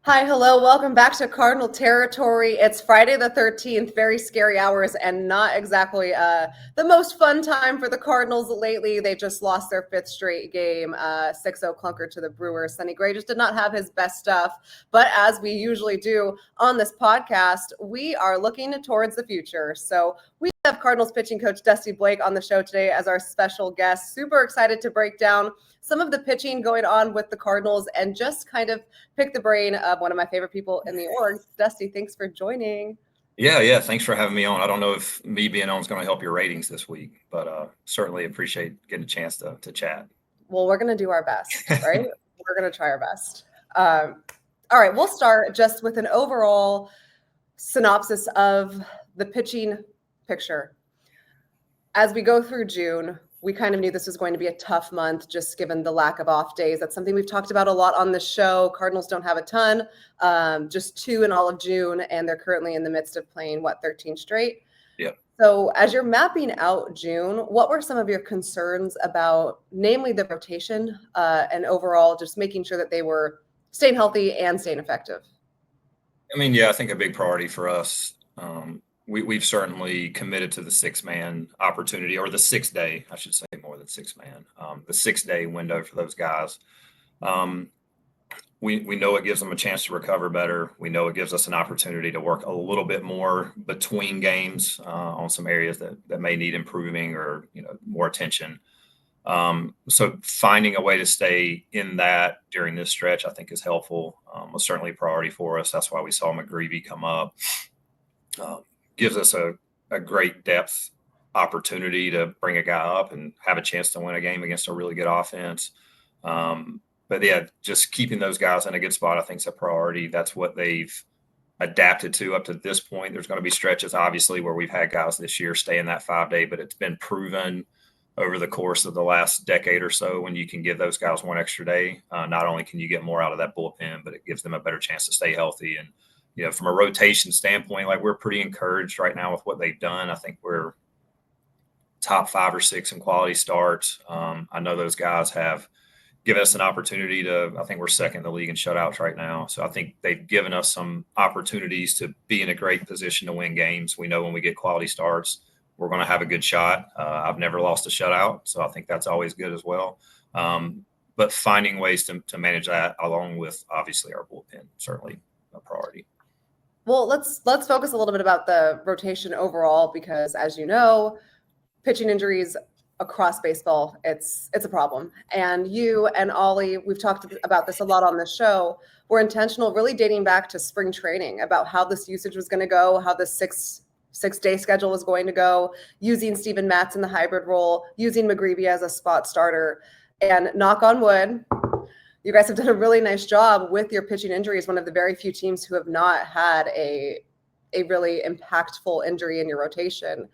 Hi, hello, welcome back to Cardinal Territory. It's Friday the 13th, very scary hours, and not exactly the most fun time for the Cardinals lately. They just lost their fifth straight game, 6-0 clunker to the Brewers. Sonny Gray just did not have his best stuff, but as we usually do on this podcast, we are looking towards the future. So we have Cardinals pitching coach Dusty Blake on the show today as our special guest. Super excited to break down some of the pitching going on with the Cardinals and just kind of pick the brain of one of my favorite people in the org. Dusty, thanks for joining. Yeah. Thanks for having me on. I don't know if me being on is going to help your ratings this week, but certainly appreciate getting a chance to chat. Well, we're going to do our best, right? We're going to try our best. All right, we'll start just with an overall synopsis of the pitching picture. As we go through June, we kind of knew this was going to be a tough month, just given the lack of off days. That's something we've talked about a lot on the show. Cardinals don't have a ton, just 2 in all of June, and they're currently in the midst of playing, 13 straight? Yeah. So as you're mapping out June, what were some of your concerns about, namely the rotation and overall just making sure that they were staying healthy and staying effective? I think a big priority for us, we've certainly committed to the 6-man opportunity, or the 6-day, I should say, more than 6-man, the 6-day window for those guys. We know it gives them a chance to recover better. We know it gives us an opportunity to work a little bit more between games on some areas that may need improving or more attention. So finding a way to stay in that during this stretch, I think, is helpful. Was certainly a priority for us. That's why we saw McGreevy come up. Gives us a great depth opportunity to bring a guy up and have a chance to win a game against a really good offense. But yeah, just keeping those guys in a good spot, I think, is a priority. That's what they've adapted to up to this point. There's going to be stretches, obviously, where we've had guys this year stay in that 5-day, but it's been proven over the course of the last decade or so, when you can give those guys one extra day, not only can you get more out of that bullpen, but it gives them a better chance to stay healthy. And from a rotation standpoint, we're pretty encouraged right now with what they've done. I think we're top 5 or 6 in quality starts. I know those guys have given us an opportunity I think we're second in the league in shutouts right now. So I think they've given us some opportunities to be in a great position to win games. We know when we get quality starts, we're going to have a good shot. I've never lost a shutout, so I think that's always good as well. But finding ways to manage that, along with obviously our bullpen, certainly a priority. Well, let's focus a little bit about the rotation overall, because as you know, pitching injuries across baseball, it's a problem. And you and Ollie, we've talked about this a lot on the show, were intentional, really dating back to spring training, about how this usage was going to go, how the six-day schedule was going to go, using Steven Matz in the hybrid role, using McGreevy as a spot starter. And knock on wood, you guys have done a really nice job with your pitching injuries. One of the very few teams who have not had a really impactful injury in your rotation.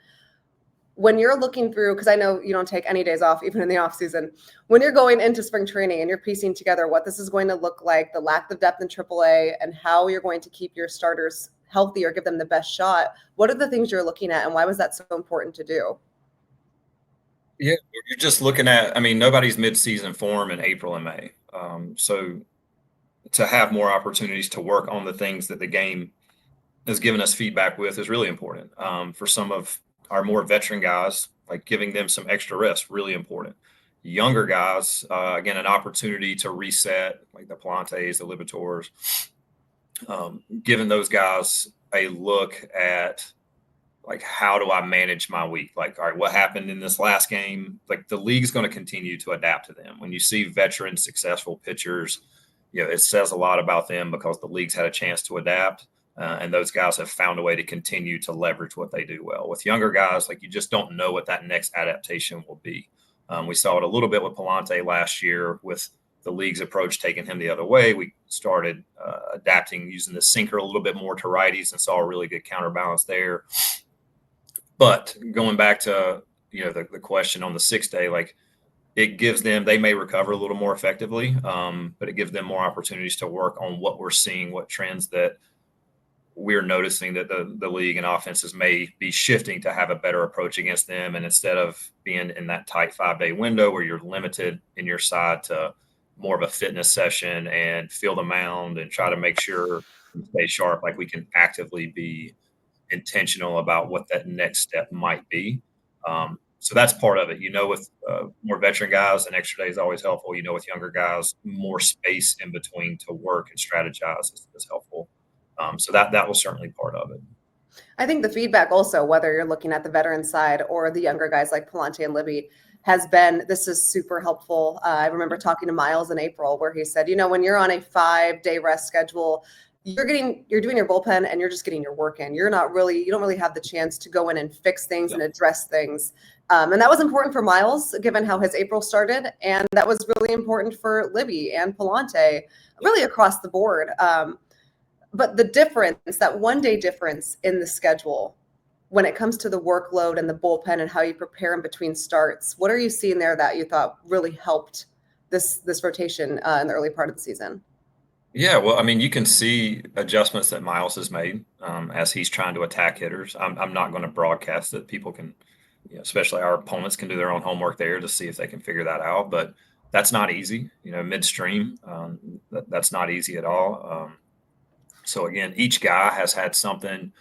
When you're looking through, because I know you don't take any days off, even in the off season, when you're going into spring training and you're piecing together what this is going to look like, the lack of depth in AAA, and how you're going to keep your starters healthy or give them the best shot, what are the things you're looking at, and why was that so important to do? Yeah, you're just looking at, nobody's mid-season form in April and May. So to have more opportunities to work on the things that the game has given us feedback with is really important. For some of our more veteran guys, giving them some extra rest, really important. Younger guys, again, an opportunity to reset, like the Palantes, the Liberators, giving those guys a look at how do I manage my week? All right, what happened in this last game? The league's going to continue to adapt to them. When you see veteran successful pitchers, it says a lot about them, because the league's had a chance to adapt. And those guys have found a way to continue to leverage what they do well. With younger guys, you just don't know what that next adaptation will be. We saw it a little bit with Palante last year, with the league's approach taking him the other way. We started adapting, using the sinker a little bit more to righties, and saw a really good counterbalance there. But going back to the question on the 6-day, it gives them, they may recover a little more effectively, but it gives them more opportunities to work on what we're seeing, what trends that we're noticing that the league and offenses may be shifting to have a better approach against them. And instead of being in that tight 5-day window where you're limited in your side to more of a fitness session and feel the mound and try to make sure we stay sharp. Like we can actively be intentional about what that next step might be. So that's part of it. With more veteran guys, an extra day is always helpful. With younger guys, more space in between to work and strategize is helpful. So that was certainly part of it. I think the feedback also, whether you're looking at the veteran side or the younger guys like Palante and Libby, has been this is super helpful. I remember talking to Miles in April where he said, when you're on a 5-day rest schedule, you're doing your bullpen and you're just getting your work in. You don't really have the chance to go in and fix things and address things. And that was important for Miles, given how his April started. And that was really important for Libby and Palante, really across the board. But the difference, that 1-day difference in the schedule when it comes to the workload and the bullpen and how you prepare in between starts, what are you seeing there that you thought really helped this rotation in the early part of the season? Yeah, well, I mean, you can see adjustments that Miles has made as he's trying to attack hitters. I'm not going to broadcast that. People can, especially our opponents, can do their own homework there to see if they can figure that out. But that's not easy, midstream. That's not easy at all. So again, each guy has had something.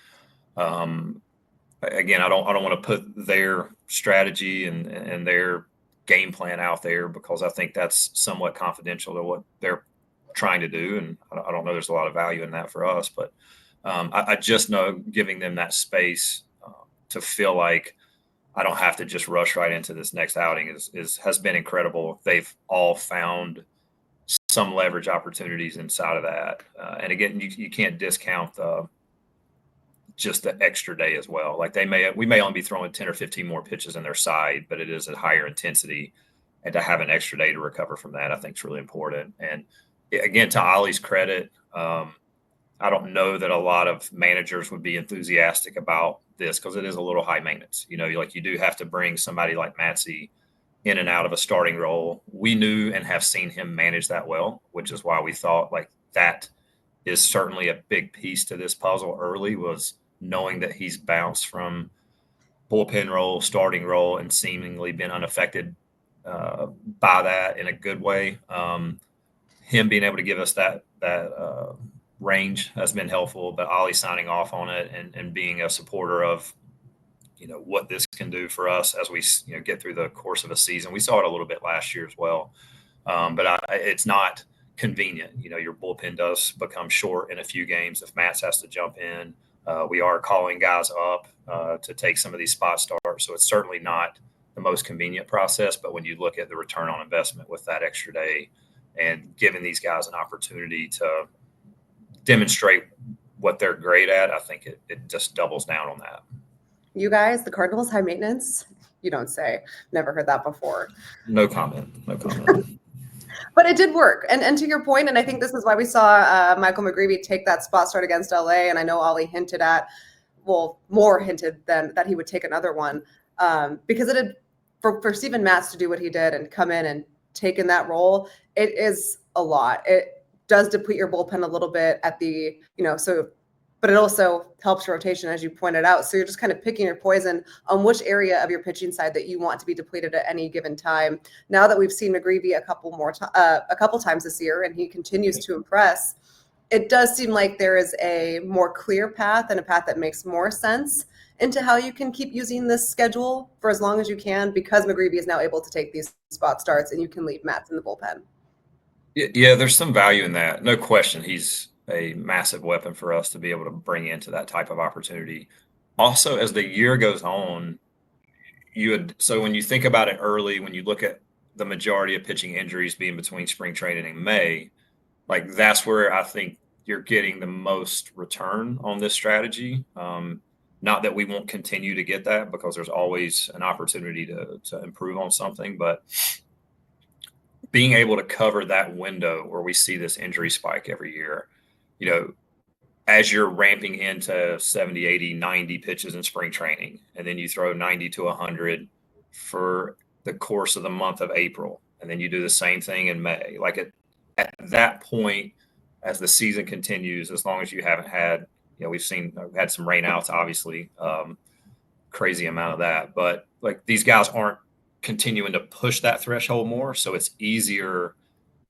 Again, I don't want to put their strategy and their game plan out there because I think that's somewhat confidential to what they're trying to do, and I don't know there's a lot of value in that for us. But I just know giving them that space to feel like I don't have to just rush right into this next outing has been incredible. They've all found some leverage opportunities inside of that, and again, you can't discount just the extra day as well. Like we may only be throwing 10 or 15 more pitches in their side, but it is a higher intensity, and to have an extra day to recover from that, I think is really important. And again, to Ollie's credit, I don't know that a lot of managers would be enthusiastic about this because it is a little high maintenance. You do have to bring somebody like Matsy in and out of a starting role. We knew and have seen him manage that well, which is why we thought like that is certainly a big piece to this puzzle early, was knowing that he's bounced from bullpen role, starting role, and seemingly been unaffected by that in a good way. Him being able to give us that range has been helpful, but Ollie signing off on it and being a supporter of what this can do for us as we get through the course of a season. We saw it a little bit last year as well, but it's not convenient. Your bullpen does become short in a few games if Matz has to jump in. We are calling guys up to take some of these spot starts, so it's certainly not the most convenient process. But when you look at the return on investment with that extra day and giving these guys an opportunity to demonstrate what they're great at, I think it just doubles down on that. You guys, the Cardinals, high maintenance? You don't say. Never heard that before. No comment. But it did work. And to your point, and I think this is why we saw Michael McGreevy take that spot start against LA. And I know Ollie hinted more hinted than that he would take another one, because it had, for Steven Matz to do what he did and come in and take in that role, it is a lot. It does deplete your bullpen a little bit at the, but it also helps rotation, as you pointed out. So you're just kind of picking your poison on which area of your pitching side that you want to be depleted at any given time. Now that we've seen McGreevy a couple times this year, and he continues to impress, it does seem like there is a more clear path and a path that makes more sense into how you can keep using this schedule for as long as you can, because McGreevy is now able to take these spot starts and you can leave Matz in the bullpen. Yeah, there's some value in that. No question. He's a massive weapon for us to be able to bring into that type of opportunity. Also, as the year goes on, so when you think about it early, when you look at the majority of pitching injuries being between spring training and May, like that's where I think you're getting the most return on this strategy. Not that we won't continue to get that, because there's always an opportunity to improve on something, but being able to cover that window where we see this injury spike every year, as you're ramping into 70, 80, 90 pitches in spring training, and then you throw 90 to 100 for the course of the month of April, and then you do the same thing in May. Like at that point, as the season continues, as long as you haven't had, we've had some rainouts, obviously, crazy amount of that, but like these guys aren't continuing to push that threshold more. So it's easier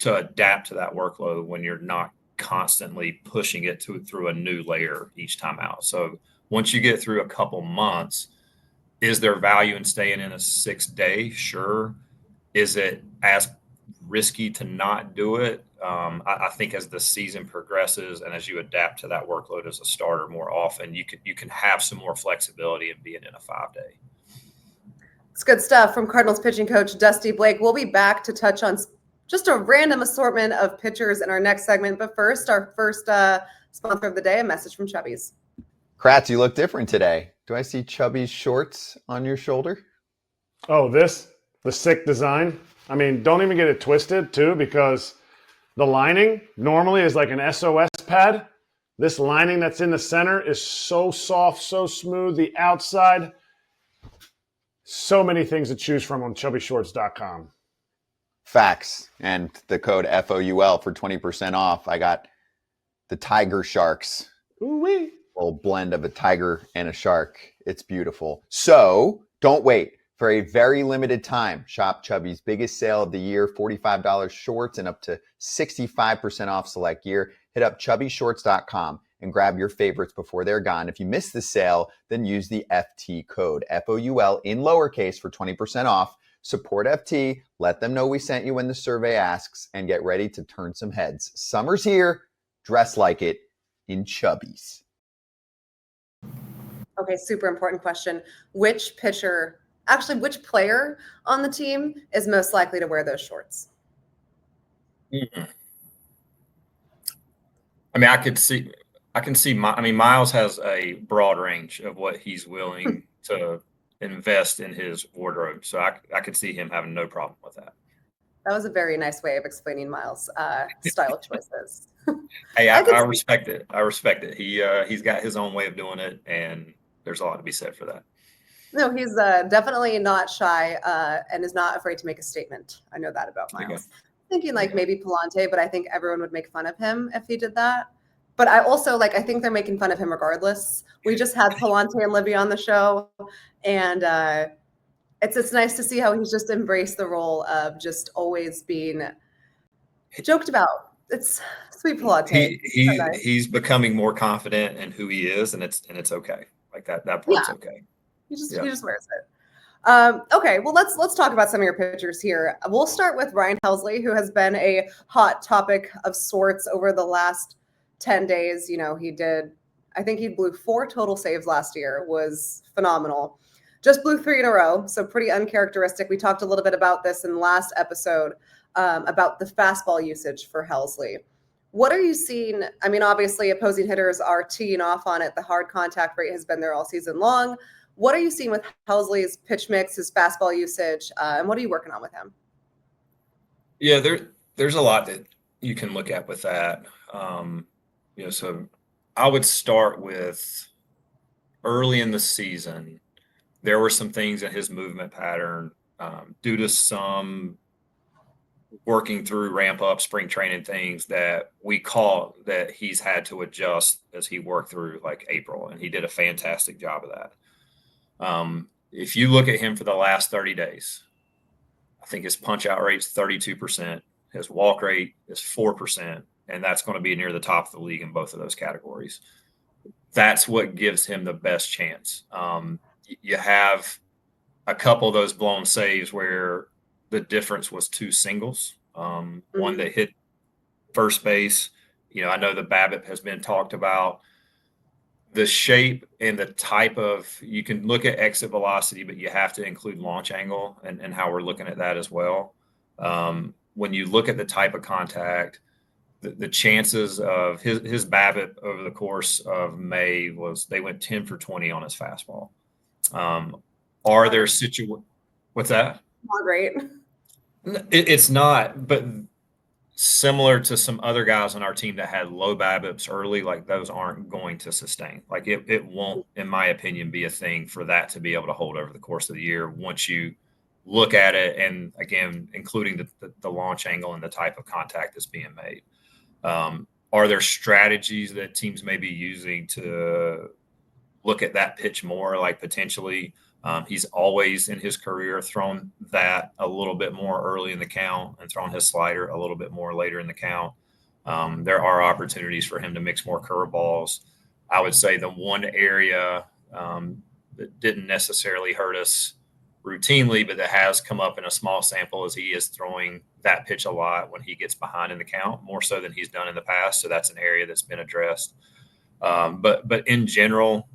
to adapt to that workload when you're not constantly pushing it through a new layer each time out. So once you get through a couple months, is there value in staying in a 6-day? Sure. Is it as risky to not do it? I think as the season progresses and as you adapt to that workload as a starter more often, you can have some more flexibility in being in a 5-day. It's good stuff from Cardinals pitching coach Dusty Blake. We'll be back to touch on just a random assortment of pitchers in our next segment. But first, our first sponsor of the day, a message from Chubby's. Kratz, you look different today. Do I see Chubby's shorts on your shoulder? Oh, the sick design. I mean, don't even get it twisted too, because the lining normally is like an SOS pad. This lining that's in the center is so soft, so smooth. The outside, so many things to choose from on chubbyshorts.com. Facts. And the code FOUL for 20% off. I got the Tiger Sharks. Ooh-wee. Little blend of a tiger and a shark. It's beautiful. So don't wait. For a very limited time, shop Chubby's biggest sale of the year, $45 shorts and up to 65% off select gear. Hit up chubbyshorts.com and grab your favorites before they're gone. If you miss the sale, then use the FT code, FOUL in lowercase for 20% off. Support FT, let them know we sent you when the survey asks, and get ready to turn some heads. Summer's here, dress like it in Chubby's. Okay, super important question. Which player on the team is most likely to wear those shorts? Mm-hmm. I mean, I can see Miles has a broad range of what he's willing to invest in his wardrobe. So I could see him having no problem with that. That was a very nice way of explaining Miles' style choices. Hey, I respect it. I respect it. He's got his own way of doing it, and there's a lot to be said for that. No, he's definitely not shy and is not afraid to make a statement. I know that about Miles. Thinking maybe Palante, but I think everyone would make fun of him if he did that. But I also I think they're making fun of him regardless. We just had Palante and Libby on the show, and it's nice to see how he's just embraced the role of just always being joked about. It's sweet Palante. He's becoming more confident in who he is, and it's okay. Like that part's okay. He just wears it. Okay, well let's talk about some of your pitchers here. We'll start with Ryan Helsley, who has been a hot topic of sorts over the last 10 days. I think he blew 4 total saves last year, was phenomenal. Just blew 3 in a row, so pretty uncharacteristic. We talked a little bit about this in the last episode about the fastball usage for Helsley. What are you seeing? I mean, obviously opposing hitters are teeing off on it. The hard contact rate has been there all season long. What are you seeing with Helsley's pitch mix, his fastball usage, and what are you working on with him? Yeah, there's a lot that you can look at with that. So I would start with early in the season, there were some things in his movement pattern due to some working through ramp up spring training things that we caught that he's had to adjust as he worked through April, and he did a fantastic job of that. If you look at him for the last 30 days, I think his punch out rate's 32%, his walk rate is 4%, and that's going to be near the top of the league in both of those categories. That's what gives him the best chance. You have a couple of those blown saves where the difference was 2 singles. One that hit first base. I know the BABIP has been talked about. The shape and the type of, you can look at exit velocity, but you have to include launch angle and how we're looking at that as well. When you look at the type of contact, the chances of his BABIP over the course of May they went 10 for 20 on his fastball. Are there what's that? Not great. It's not, but similar to some other guys on our team that had low BABIPs early, those aren't going to sustain. It won't, in my opinion, be a thing for that to be able to hold over the course of the year once you look at it, and again, including the launch angle and the type of contact that's being made. Are there strategies that teams may be using to look at that pitch more, potentially He's always in his career thrown that a little bit more early in the count and thrown his slider a little bit more later in the count. There are opportunities for him to mix more curveballs. I would say the one area that didn't necessarily hurt us routinely, but that has come up in a small sample, is he is throwing that pitch a lot when he gets behind in the count, more so than he's done in the past. So that's an area that's been addressed. But in general,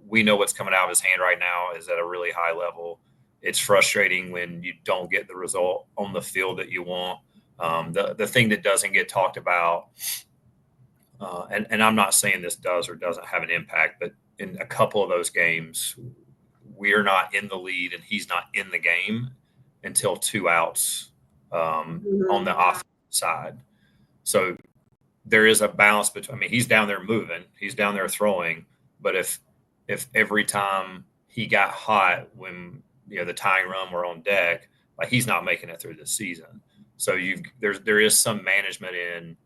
we know what's coming out of his hand right now is at a really high level. It's frustrating when you don't get the result on the field that you want. The thing that doesn't get talked about, and I'm not saying this does or doesn't have an impact, but in a couple of those games, we're not in the lead and he's not in the game until 2 outs on the offensive side. So there is a balance between, he's down there moving, he's down there throwing, but if every time he got hot when the tying run were on deck, like, he's not making it through the season. So there is some management in,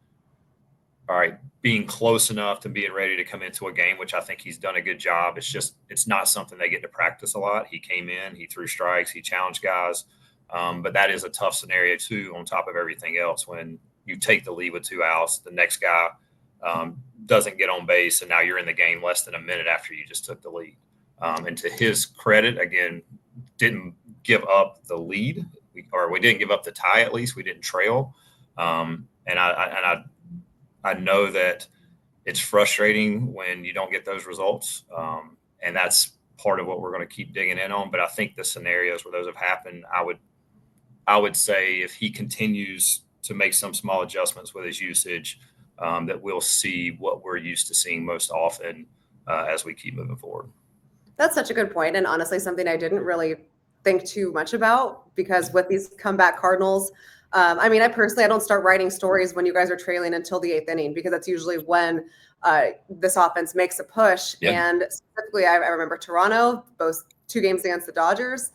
all right, being close enough to being ready to come into a game, which I think he's done a good job. It's not something they get to practice a lot. He came in, he threw strikes, he challenged guys. But that is a tough scenario too, on top of everything else. When you take the lead with 2 outs, the next guy doesn't get on base, and now you're in the game less than a minute after you just took the lead. And to his credit, again, didn't give up the lead, or we didn't give up the tie. At least we didn't trail. And I know that it's frustrating when you don't get those results, and that's part of what we're going to keep digging in on. But I think the scenarios where those have happened, I would say if he continues to make some small adjustments with his usage, that we'll see what we're used to seeing most often as we keep moving forward. That's such a good point, and honestly, something I didn't really think too much about, because with these comeback Cardinals, I don't start writing stories when you guys are trailing until the 8th inning, because that's usually when this offense makes a push. Yeah. And specifically, I remember Toronto, both 2 games against the Dodgers.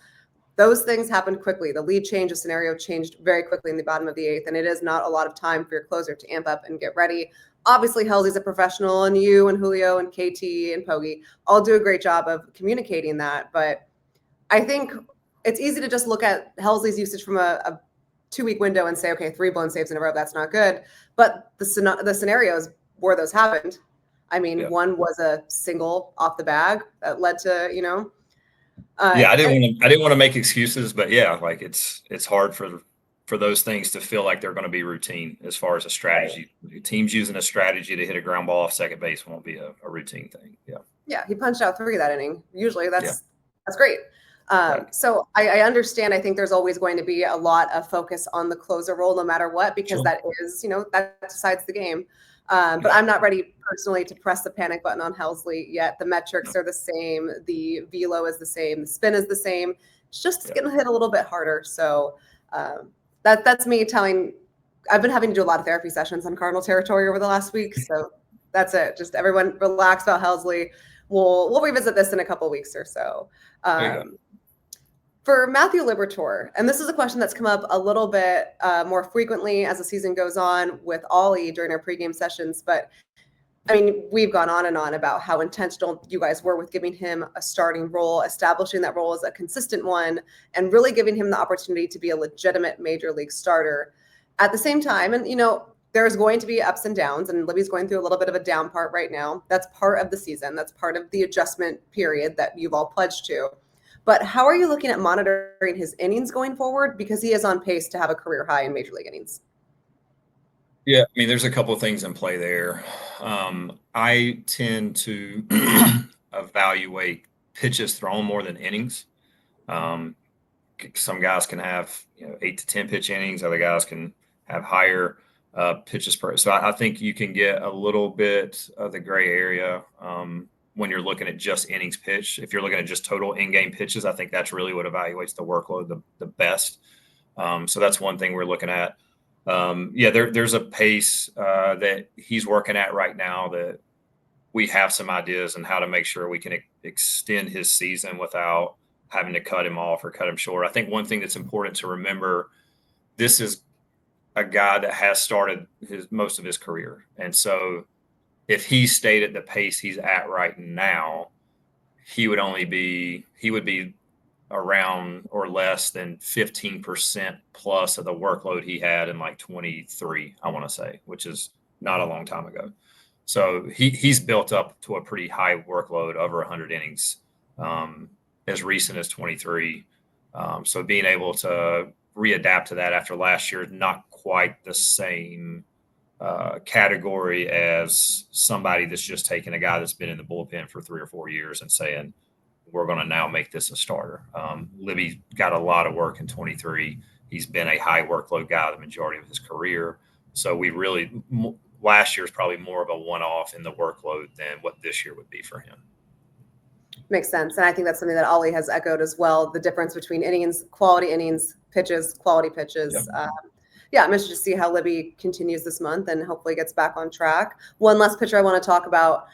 Those things happened quickly. The lead change, the scenario changed very quickly in the bottom of the 8th, and it is not a lot of time for your closer to amp up and get ready. Obviously, Helsley's a professional, and you and Julio and KT and Pogi all do a great job of communicating that. But I think it's easy to just look at Helsley's usage from a 2-week window and say, okay, 3 blown saves in a row, that's not good. But the scenarios where those happened, one was a single off the bag that led to, I didn't want to make excuses, but like it's hard for those things to feel like they're going to be routine as far as a strategy. Right. Teams using a strategy to hit a ground ball off second base won't be a routine thing. Yeah, he punched out 3 that inning. Usually that's great. So I understand. I think there's always going to be a lot of focus on the closer role, no matter what, because that is, that decides the game. But I'm not ready personally to press the panic button on Helsley yet. The metrics are the same. The velo is the same. The spin is the same. It's just getting hit a little bit harder. So that's me telling. I've been having to do a lot of therapy sessions on Cardinal Territory over the last week. So that's it. Just everyone relax about Helsley. We'll revisit this in a couple of weeks or so. For Matthew Liberator, and this is a question that's come up a little bit more frequently as the season goes on with Ollie during our pregame sessions, but we've gone on and on about how intentional you guys were with giving him a starting role, establishing that role as a consistent one, and really giving him the opportunity to be a legitimate major league starter. At the same time, and there's going to be ups and downs, and Libby's going through a little bit of a down part right now. That's part of the season. That's part of the adjustment period that you've all pledged to. But how are you looking at monitoring his innings going forward? Because he is on pace to have a career high in major league innings. Yeah, there's a couple of things in play there. I tend to evaluate pitches thrown more than innings. Some guys can have 8 to 10 pitch innings. Other guys can have higher pitches per. So I think you can get a little bit of the gray area when you're looking at just innings pitched. If you're looking at just total in-game pitches, I think that's really what evaluates the workload the best. So that's one thing we're looking at. There's a pace that he's working at right now that we have some ideas on how to make sure we can extend his season without having to cut him off or cut him short. I think one thing that's important to remember, this is a guy that has started most of his career. And so if he stayed at the pace he's at right now, he would be around or less than 15% plus of the workload he had in like 23, I want to say, which is not a long time ago. So he's built up to a pretty high workload, over 100 innings, as recent as 23. So being able to readapt to that after last year, not quite the same category as somebody that's just taking a guy that's been in the bullpen for 3 or 4 years and saying, we're going to now make this a starter. Libby got a lot of work in 23. He's been a high workload guy the majority of his career. So last year is probably more of a one-off in the workload than what this year would be for him. Makes sense. And I think that's something that Ollie has echoed as well, the difference between innings, quality innings, pitches, quality pitches. Yep. I'm interested to see how Libby continues this month and hopefully gets back on track. One last pitcher I want to talk about.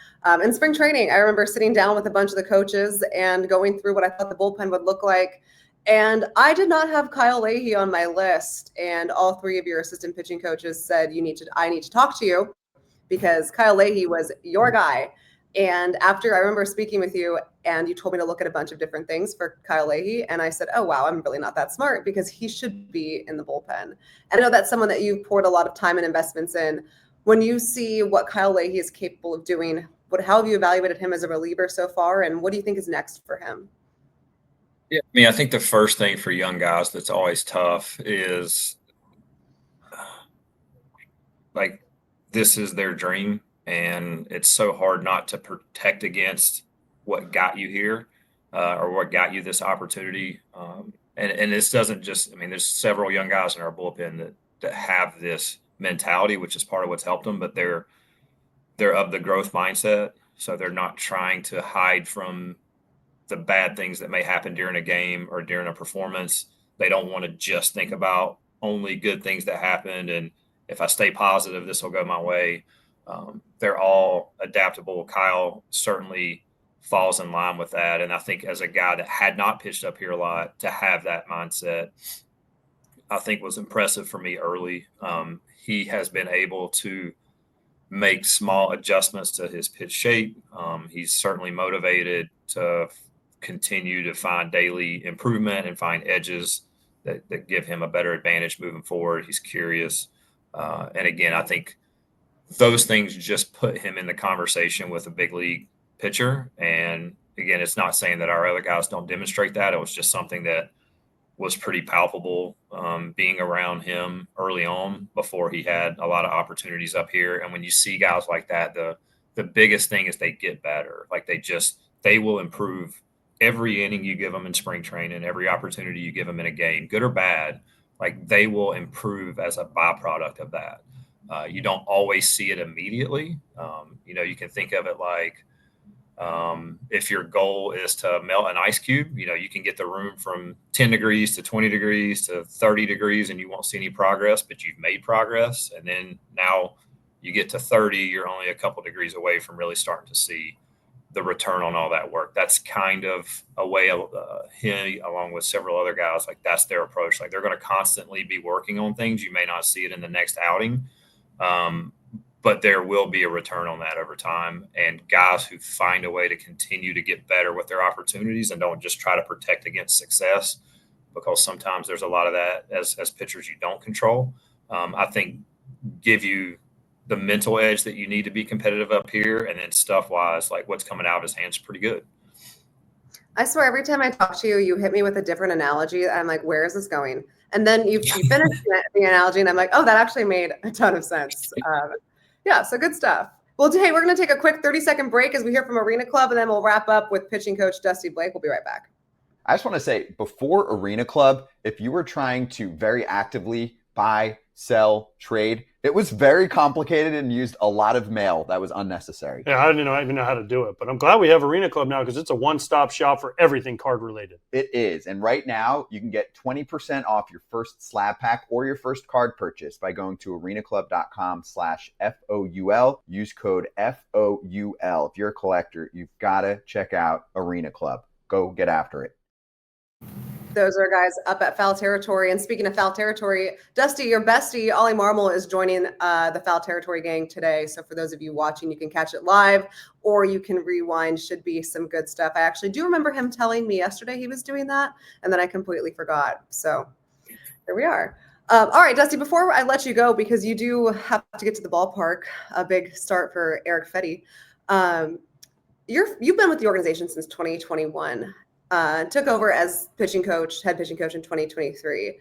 In spring training, I remember sitting down with a bunch of the coaches and going through what I thought the bullpen would look like. And I did not have Kyle Leahy on my list. And all three of your assistant pitching coaches said, I need to talk to you because Kyle Leahy was your guy. And after I remember speaking with you and you told me to look at a bunch of different things for Kyle Leahy. And I said, oh, wow, I'm really not that smart because he should be in the bullpen. And I know that's someone that you've poured a lot of time and investments in. When you see what Kyle Leahy is capable of doing, how have you evaluated him as a reliever so far? And what do you think is next for him? Yeah, I mean, I think the first thing for young guys that's always tough is like, this is their dream. And it's so hard not to protect against what got you here or what got you this opportunity. And this doesn't just, I mean, there's several young guys in our bullpen that have this mentality, which is part of what's helped them, but they're of the growth mindset. So they're not trying to hide from the bad things that may happen during a game or during a performance. They don't want to just think about only good things that happened. And if I stay positive, this will go my way. They're all adaptable. Kyle certainly falls in line with that. And I think as a guy that had not pitched up here a lot, to have that mindset, I think was impressive for me early. He has been able to make small adjustments to his pitch shape. He's certainly motivated to continue to find daily improvement and find edges that give him a better advantage moving forward. He's curious. And again, I think those things just put him in the conversation with a big league pitcher. And again, it's not saying that our other guys don't demonstrate that. It was just something that was pretty palpable being around him early on before he had a lot of opportunities up here. And when you see guys like that, the biggest thing is they get better. Like they will improve every inning you give them in spring training, every opportunity you give them in a game, good or bad. Like they will improve as a byproduct of that. You don't always see it immediately. You can think of it like if your goal is to melt an ice cube, you can get the room from 10 degrees to 20 degrees to 30 degrees and you won't see any progress, but you've made progress. And then now you get to 30, you're only a couple degrees away from really starting to see the return on all that work. That's kind of a way he, along with several other guys, like that's their approach. Like they're going to constantly be working on things. You may not see it in the next outing. But there will be a return on that over time. And guys who find a way to continue to get better with their opportunities and don't just try to protect against success, because sometimes there's a lot of that as pitchers you don't control, I think give you the mental edge that you need to be competitive up here. And then stuff wise, like what's coming out of his hands is pretty good. I swear every time I talk to you, you hit me with a different analogy. I'm like, where is this going? And then you finish the analogy and I'm like, oh, that actually made a ton of sense. So good stuff. Well, hey, we're going to take a quick 30-second break as we hear from Arena Club, and then we'll wrap up with pitching coach Dusty Blake. We'll be right back. I just want to say, before Arena Club, if you were trying to very actively buy, sell, trade, it was very complicated and used a lot of mail that was unnecessary. Yeah, I didn't even know how to do it, but I'm glad we have Arena Club now because it's a one-stop shop for everything card related. It is. And right now you can get 20% off your first slab pack or your first card purchase by going to arenaclub.com/FOUL. Use code FOUL. If you're a collector, you've got to check out Arena Club. Go get after it. Those are guys up at Foul Territory. And speaking of Foul Territory, Dusty, your bestie, Ollie Marmol, is joining the Foul Territory gang today. So for those of you watching, you can catch it live or you can rewind. Should be some good stuff. I actually do remember him telling me yesterday he was doing that, and then I completely forgot. So here we are. All right, Dusty, before I let you go, because you do have to get to the ballpark, a big start for Eric Fetty. You've been with the organization since 2021. Took over as head pitching coach in 2023.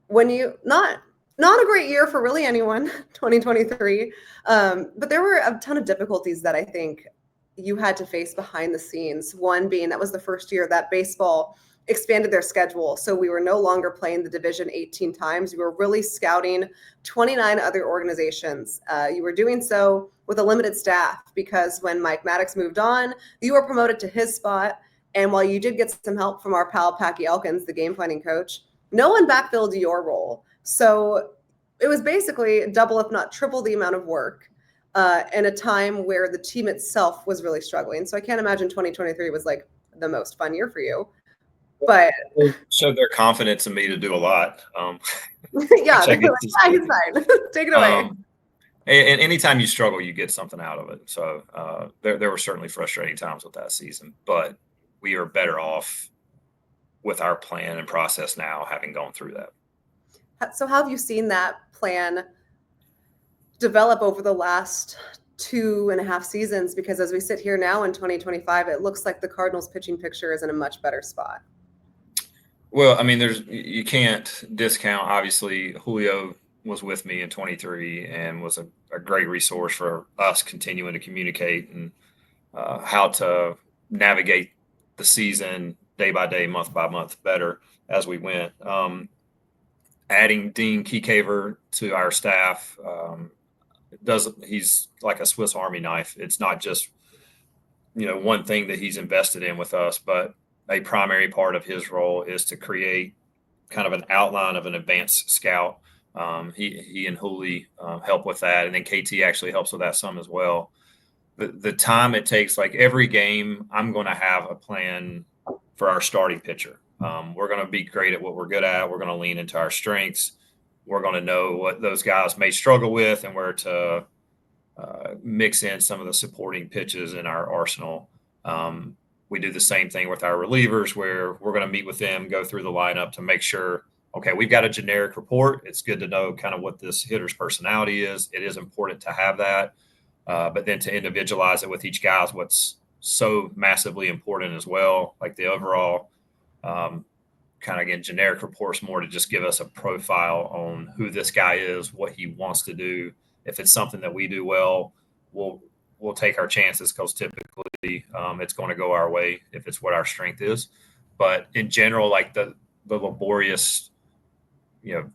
When you not a great year for really anyone, 2023, but there were a ton of difficulties that I think you had to face behind the scenes. One being that was the first year that baseball expanded their schedule, so we were no longer playing the division 18 times. You were really scouting 29 other organizations. You were doing so with a limited staff because when Mike Maddox moved on, you were promoted to his spot. And while you did get some help from our pal, Packy Elkins, the game planning coach, no one backfilled your role. So it was basically double, if not triple the amount of work in a time where the team itself was really struggling. So I can't imagine 2023 was like the most fun year for you. But showed their confidence in me to do a lot. Yeah, he's fine. Take it away. And anytime you struggle, you get something out of it. So there were certainly frustrating times with that season, but we are better off with our plan and process now, having gone through that. So how have you seen that plan develop over the last 2.5 seasons? Because as we sit here now in 2025, it looks like the Cardinals pitching picture is in a much better spot. Well, I mean, you can't discount, obviously, Julio was with me in 23 and was a great resource for us continuing to communicate and how to navigate the season day by day, month by month better as we went. Adding Dean Keycaver to our staff, he's like a Swiss Army knife. It's not just, one thing that he's invested in with us, but a primary part of his role is to create kind of an outline of an advanced scout. He and Julio help with that. And then KT actually helps with that some as well. The time it takes, like every game, I'm going to have a plan for our starting pitcher. We're going to be great at what we're good at. We're going to lean into our strengths. We're going to know what those guys may struggle with and where to mix in some of the supporting pitches in our arsenal. We do the same thing with our relievers where we're going to meet with them, go through the lineup to make sure, okay, we've got a generic report. It's good to know kind of what this hitter's personality is. It is important to have that. But then to individualize it with each guy is what's so massively important as well. Like the overall kind of, again, generic reports more to just give us a profile on who this guy is, what he wants to do. If it's something that we do well, we'll take our chances because typically it's going to go our way if it's what our strength is. But in general, like the laborious,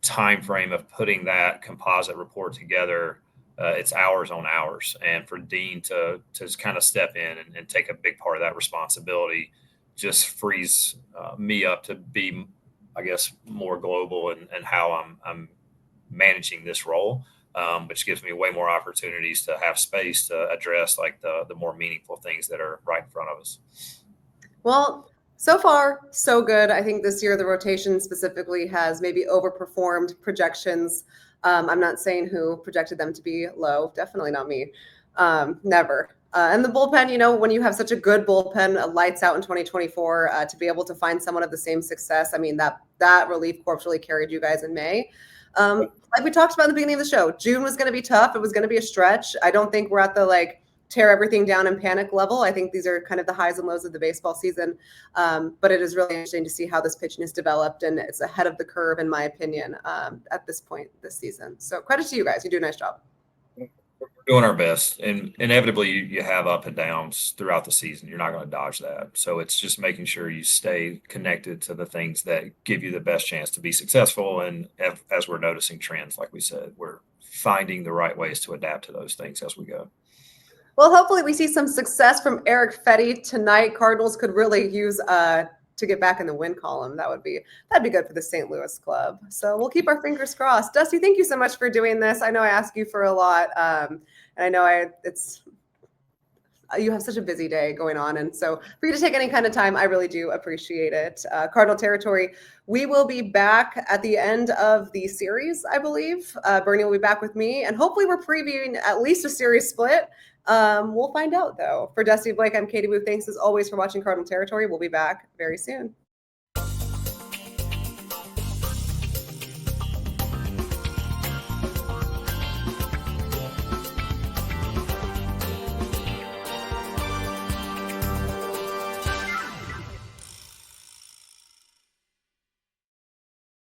time frame of putting that composite report together, it's hours on hours. And for Dean to kind of step in and take a big part of that responsibility just frees me up to be, I guess, more global and how I'm managing this role, which gives me way more opportunities to have space to address like the more meaningful things that are right in front of us. Well, so far, so good. I think this year the rotation specifically has maybe overperformed projections. I'm not saying who projected them to be low. Definitely not me. Never. And the bullpen, when you have such a good bullpen, lights out in 2024, to be able to find someone of the same success. I mean, that relief corps really carried you guys in May. Like we talked about in the beginning of the show, June was going to be tough. It was going to be a stretch. I don't think we're at the tear everything down and panic level. I think these are kind of the highs and lows of the baseball season. But it is really interesting to see how this pitching is developed, and it's ahead of the curve, in my opinion, at this point this season. So credit to you guys. You do a nice job. We're doing our best, and inevitably you have up and downs throughout the season. You're not going to dodge that. So it's just making sure you stay connected to the things that give you the best chance to be successful. And as we're noticing trends, like we said, we're finding the right ways to adapt to those things as we go. Well, hopefully we see some success from Eric Fetty tonight. Cardinals could really use to get back in the win column. That'd be good for the St. Louis club. So we'll keep our fingers crossed. Dusty, thank you so much for doing this. I know I ask you for a lot, and I know you have such a busy day going on. And so for you to take any kind of time, I really do appreciate it. Cardinal Territory, we will be back at the end of the series, I believe. Bernie will be back with me, and hopefully we're previewing at least a series split. We'll find out, though. For Dusty Blake, I'm Katie Booth. Thanks as always for watching Cardinal Territory. We'll be back very soon.